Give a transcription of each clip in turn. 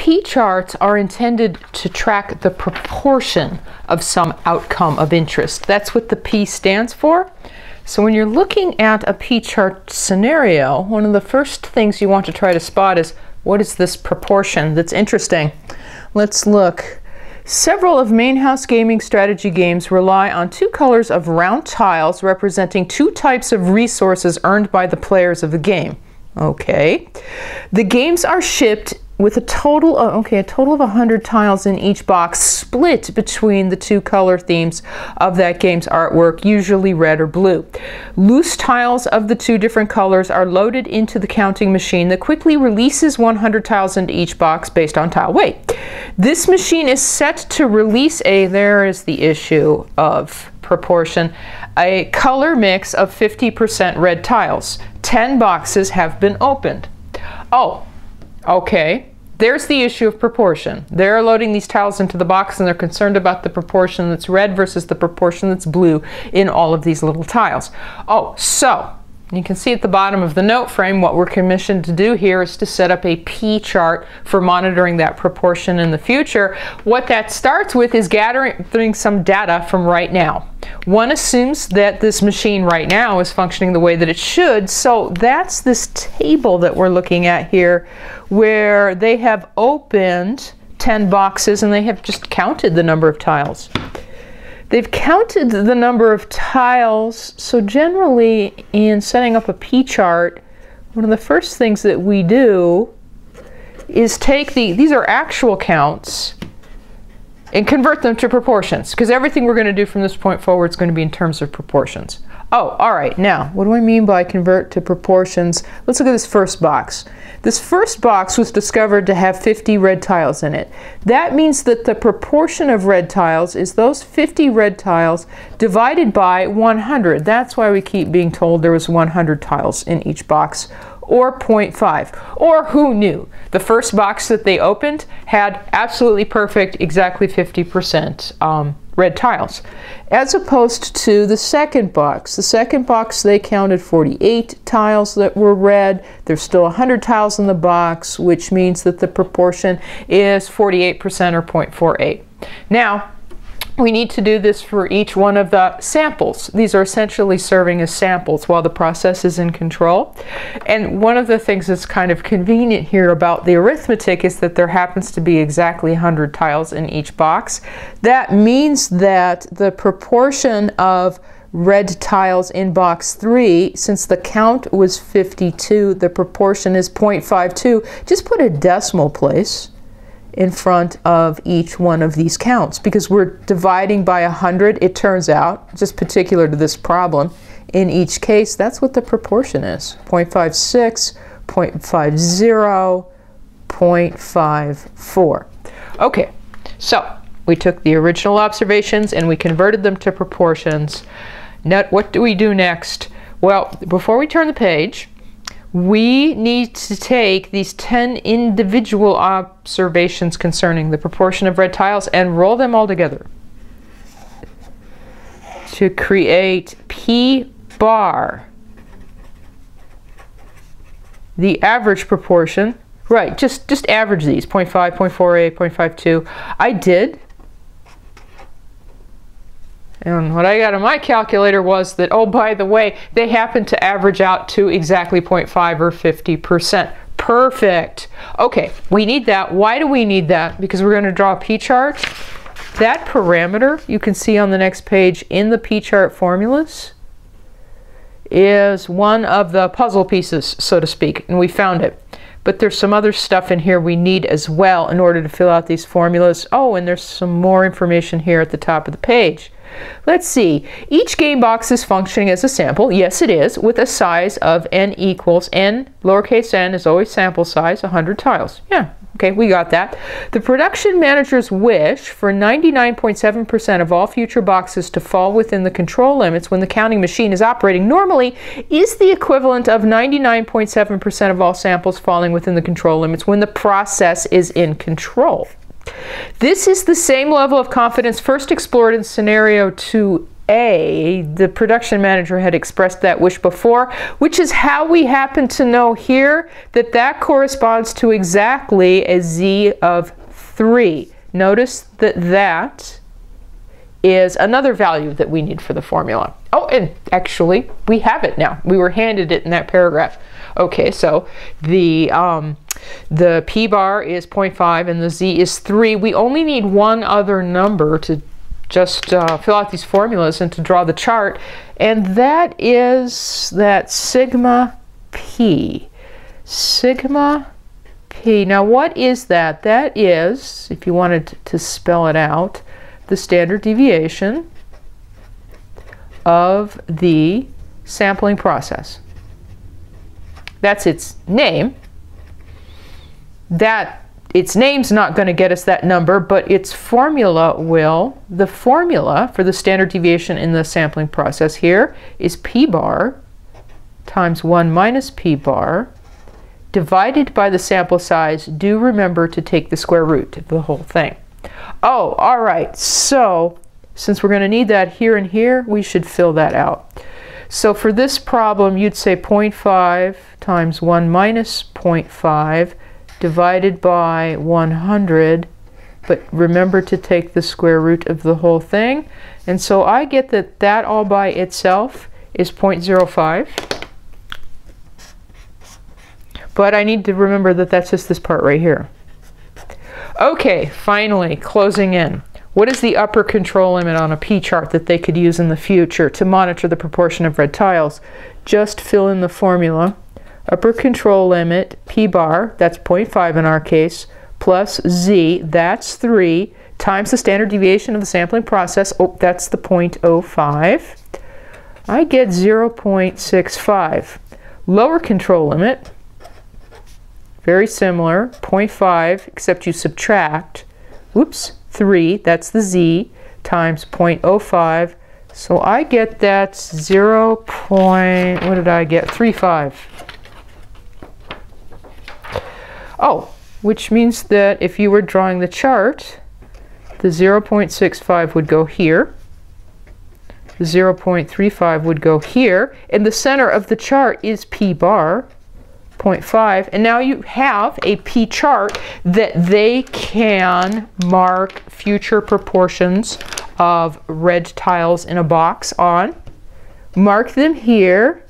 P-charts are intended to track the proportion of some outcome of interest. That's what the P stands for. So when you're looking at a P-chart scenario, one of the first things you want to try to spot is, what is this proportion that's interesting? Let's look. Several of main house gaming strategy games rely on two colors of round tiles representing two types of resources earned by the players of the game. Okay. The games are shipped with a total of 100 tiles in each box, split between the two color themes of that game's artwork, usually red or blue. Loose tiles of the two different colors are loaded into the counting machine that quickly releases 100 tiles into each box based on tile weight. This machine is set to release there is the issue of proportion, a color mix of 50% red tiles. 10 boxes have been opened. Oh, okay. There's the issue of proportion. They're loading these tiles into the box and they're concerned about the proportion that's red versus the proportion that's blue in all of these little tiles. Oh, so you can see at the bottom of the note frame what we're commissioned to do here is to set up a P-chart for monitoring that proportion in the future. What that starts with is gathering some data from right now. One assumes that this machine right now is functioning the way that it should, so that's this table that we're looking at here where they have opened 10 boxes and they have just counted the number of tiles. They've counted the number of tiles, so generally in setting up a P-chart, one of the first things that we do is take these are actual counts, and convert them to proportions, because everything we're going to do from this point forward is going to be in terms of proportions. Oh, all right, now, what do I mean by convert to proportions? Let's look at this first box. This first box was discovered to have 50 red tiles in it. That means that the proportion of red tiles is those 50 red tiles divided by 100. That's why we keep being told there was 100 tiles in each box, or 0.5. Or who knew? The first box that they opened had absolutely perfect, exactly 50% red tiles. As opposed to the second box. The second box, they counted 48 tiles that were red. There's still 100 tiles in the box, which means that the proportion is 48% or 0.48. Now, we need to do this for each one of the samples. These are essentially serving as samples while the process is in control. And one of the things that's kind of convenient here about the arithmetic is that there happens to be exactly 100 tiles in each box. That means that the proportion of red tiles in box 3, since the count was 52, the proportion is 0.52. Just put a decimal place in front of each one of these counts, because we're dividing by 100, it turns out, just particular to this problem, in each case, that's what the proportion is. 0.56, 0.50, 0.54. Okay, so we took the original observations and we converted them to proportions. Now, what do we do next? Well, before we turn the page, we need to take these 10 individual observations concerning the proportion of red tiles and roll them all together to create P bar, the average proportion. Right, just average these, 0.5, 0.48, 0.52. I did. And what I got on my calculator was that, oh, by the way, they happen to average out to exactly 0.5 or 50%. Perfect. Okay, we need that. Why do we need that? Because we're going to draw a P-chart. That parameter you can see on the next page in the P-chart formulas is one of the puzzle pieces, so to speak, and we found it. But there's some other stuff in here we need as well in order to fill out these formulas. Oh, and there's some more information here at the top of the page. Let's see. Each game box is functioning as a sample. Yes, it is, with a size of n equals n, lowercase n is always sample size, 100 tiles. Yeah, okay, we got that. The production manager's wish for 99.7% of all future boxes to fall within the control limits when the counting machine is operating normally is the equivalent of 99.7% of all samples falling within the control limits when the process is in control. This is the same level of confidence first explored in scenario 2 A. The production manager had expressed that wish before, which is how we happen to know here that that corresponds to exactly a Z of 3. Notice that that is another value that we need for the formula. Oh, and actually, we have it now. We were handed it in that paragraph. Okay, so the P bar is 0.5 and the Z is 3. We only need one other number to just fill out these formulas and to draw the chart, and that is that sigma P. Sigma P. Now what is that? That is, if you wanted to spell it out, the standard deviation of the sampling process. That's its name. Its name's not going to get us that number, but its formula will. The formula for the standard deviation in the sampling process here is P bar times 1 minus P bar divided by the sample size. Do remember to take the square root of the whole thing. Oh, all right. So since we're going to need that here and here, we should fill that out. So for this problem, you'd say 0.5 times 1 minus 0.5 divided by 100, but remember to take the square root of the whole thing. And so I get that that all by itself is 0.05. But I need to remember that that's just this part right here. Okay, finally, closing in. What is the upper control limit on a P chart that they could use in the future to monitor the proportion of red tiles? Just fill in the formula. Upper control limit, P bar, that's 0.5 in our case, plus Z, that's 3, times the standard deviation of the sampling process, oh, that's the 0.05. I get 0.65. Lower control limit, very similar, 0.5, except you subtract, whoops, 3, that's the Z, times 0.05. So I get that 0.35. Oh, which means that if you were drawing the chart, the 0.65 would go here, the 0.35 would go here, and the center of the chart is P bar, 0.5, and now you have a P chart that they can mark future proportions of red tiles in a box on. Mark them here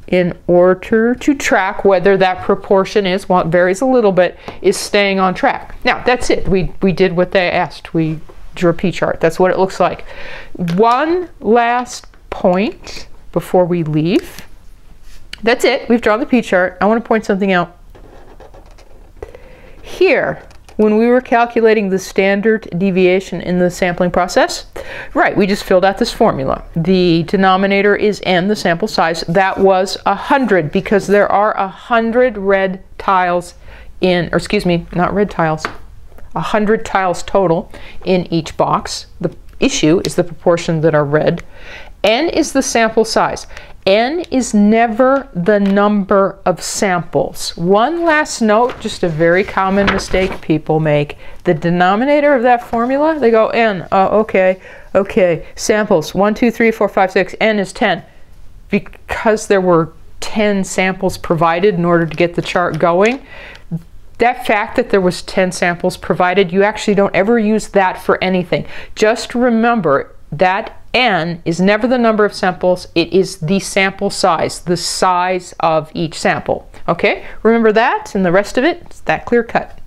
in order to track whether that proportion is, well, it varies a little bit, is staying on track. Now, that's it. We did what they asked. We drew a P chart. That's what it looks like. One last point before we leave. That's it. We've drawn the P chart. I want to point something out. Here, when we were calculating the standard deviation in the sampling process, right, we just filled out this formula. The denominator is n, the sample size. That was 100 because there are 100 red tiles in, or excuse me, not red tiles, 100 tiles total in each box. The issue is the proportion that are red. N is the sample size. N is never the number of samples. One last note, just a very common mistake people make. The denominator of that formula, they go N, okay, samples, 1, 2, 3, 4, 5, 6, N is 10. Because there were 10 samples provided in order to get the chart going, that fact that there was 10 samples provided, you actually don't ever use that for anything. Just remember that N is never the number of samples, it is the sample size, the size of each sample. Okay, remember that, and the rest of it, it's that clear cut.